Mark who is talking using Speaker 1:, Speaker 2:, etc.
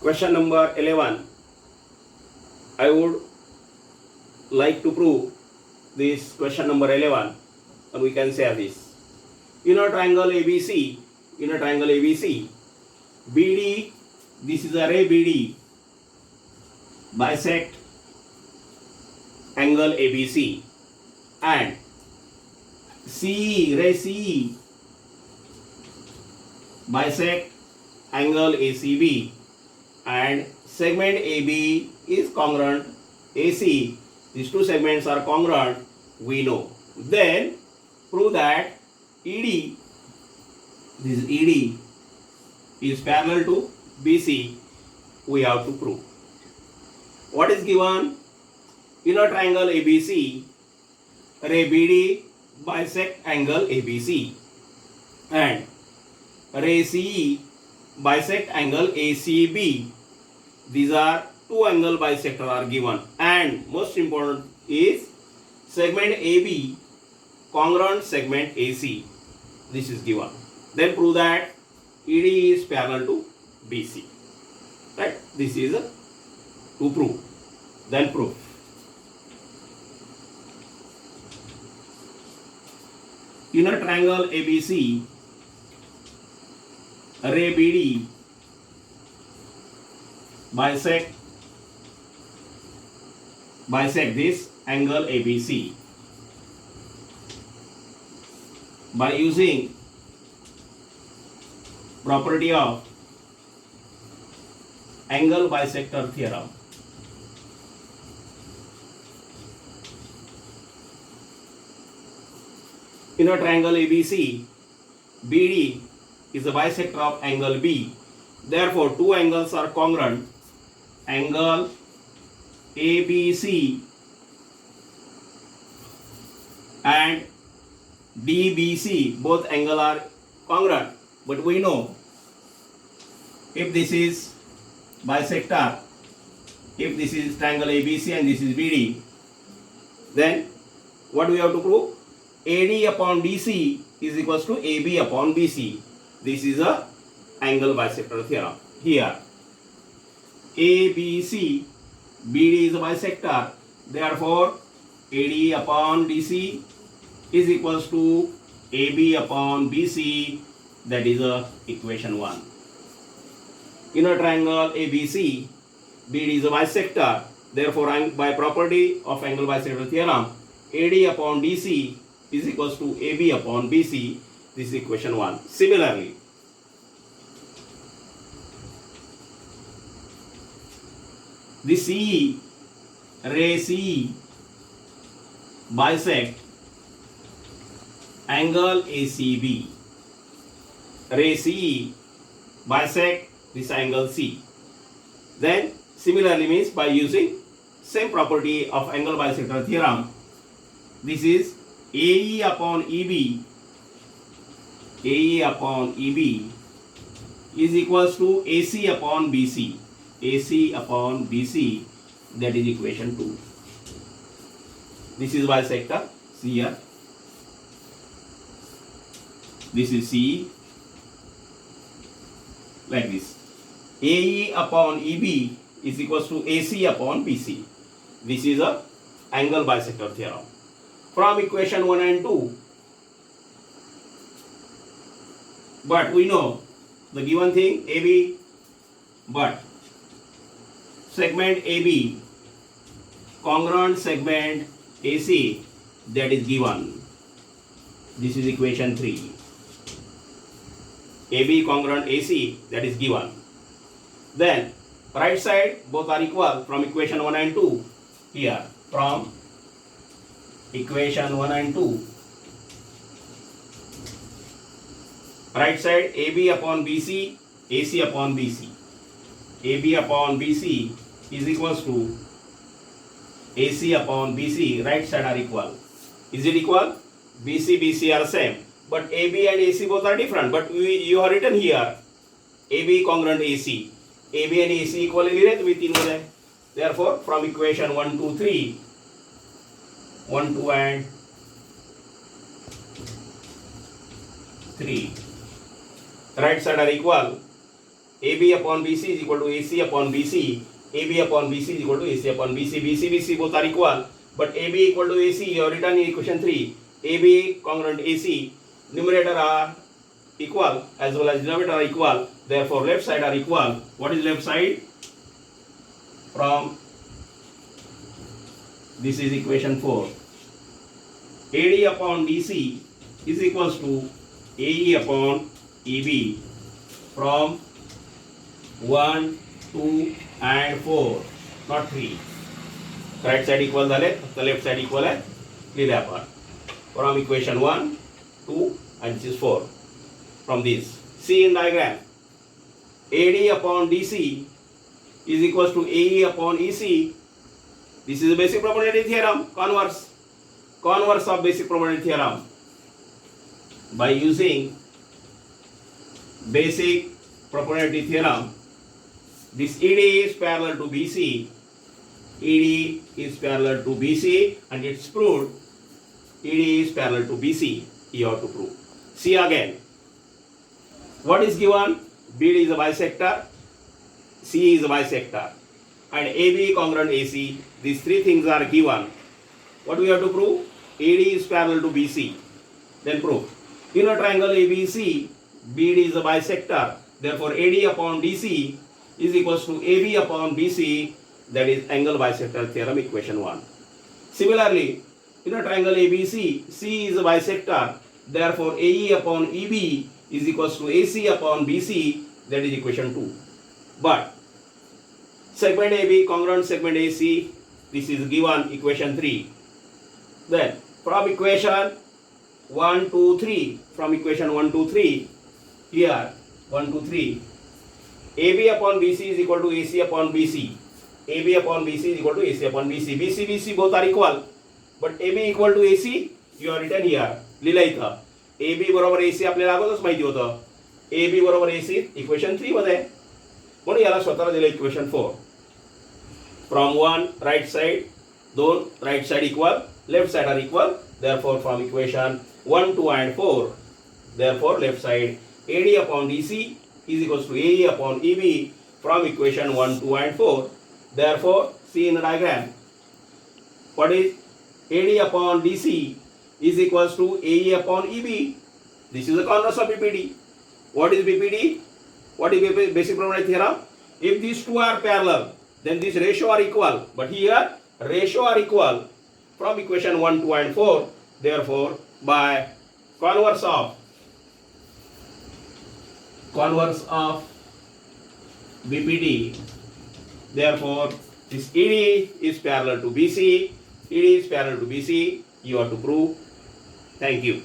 Speaker 1: Question number 11. I would like to prove this question number 11, and we can say this. In a triangle ABC, BD, this is a ray BD, bisect angle ABC, and CE, ray CE, bisect angle ACB, and segment AB is congruent AC. These two segments are congruent, we know. Then prove that ED, this ED is parallel to BC, we have to prove. What is given? In a triangle ABC, ray BD bisect angle ABC, and ray CE bisect angle ACB. These are two angle bisector are given, and most important is segment AB congruent segment AC. This is given. Then prove that ED is parallel to BC. Right? This is to prove. Then prove. In a triangle ABC, ray BD bisect this angle ABC by using property of angle bisector theorem. In a triangle ABC, BD is a bisector of angle B. Therefore, two angles are congruent. Angle ABC and DBC, both angles are congruent. But we know if this is bisector, if this is triangle ABC and this is BD, then what we have to prove? AD upon DC is equals to AB upon BC. This is a angle bisector theorem. Here ABC, BD is a bisector, therefore AD upon DC is equals to AB upon BC. That is equation 1. In a triangle ABC, BD is a bisector, therefore by property of angle bisector theorem, AD upon DC is equals to AB upon BC. This is equation 1. Similarly, the CE, ray CE bisect angle ACB. Ray CE bisect this angle C. Then similarly means by using same property of angle bisector theorem, this is AE upon EB. AE upon EB is equals to AC upon BC. AC upon BC, that is equation 2. This is bisector here. This is C, like this. AE upon EB is equals to AC upon BC. This is a angle bisector theorem. From equation 1 and 2, but we know the given thing AB, but segment AB congruent segment AC, that is given. This is equation 3. AB congruent AC, that is given. Then right side both are equal from equation 1 and 2. Here from equation 1 and 2, right side AB upon BC, AC upon BC. AB upon BC is equals to AC upon BC. Right side are equal. Is it equal? BC are same, but AB and AC both are different. But you have written here AB congruent AC. AB and AC equally लिहिले तुम्ही तीन मध्ये. Therefore, from equation 1, 2, 3, 1, 2 and 3, right side are equal. AB upon BC is equal to AC upon BC. AB upon BC is equal to AC upon BC. BC both are equal, but AB equal to AC you have written in equation 3. AB congruent AC, numerator are equal as well as denominator are equal. Therefore, left side are equal. What is left side? From this is equation 4. AD upon DC is equals to AE upon EB from 1, 2 and 4, not 3. Right side equal झाले, फक्त left side equal आहे, लिहिले आपण. From equation 1, 2 and this is 4. From this, see in diagram, AD upon DC is equals to AE upon EC. This is a basic property theorem, converse of basic property theorem. By using basic property theorem, this ED is parallel to BC. ED is parallel to BC, and it's proved ED is parallel to BC. You have to prove. See again. What is given? BD is a bisector, C is a bisector, and AB congruent AC. These three things are given. What we have to prove? AD is parallel to BC. Then prove. In a triangle ABC, BD is a bisector. Therefore, AD upon DC is equals to AB upon BC. That is angle bisector theorem, equation 1. Similarly, in a triangle ABC, C is a bisector. Therefore, AE upon EB is equals to AC upon BC. That is equation 2. But segment AB congruent segment AC, this is given equation 3. Then from equation 1, 2, 3, from equation 1, 2, 3, here 1, 2, 3, AB upon BC is equal to AC upon BC. AB upon BC is equal to AC upon BC. BC both are equal, but AB equal to AC you are written here. लिहिलं इथं AB बरोबर AC आपल्याला अगोदरच माहिती होतं. AB बरोबर AC equation 3 मध्ये, म्हणून याला स्वतःला दिलं equation 4. From 1 right side, 2 right side equal, left side are equal. Therefore, from equation 1, 2 and 4, therefore left side AD upon DC is equals to AE upon EB from equation 1, 2 and 4. Therefore, see in the diagram, what is AD upon DC is equals to AE upon EB. This is the converse of BPD. What is BPD? What is basic property theorem? If these two are parallel, then this ratio are equal. But here, ratio are equal from equation 1, 2 and 4. Therefore, by converse of BPD, therefore, this ED is parallel to BC. ED is parallel to BC. You have to prove. Thank you.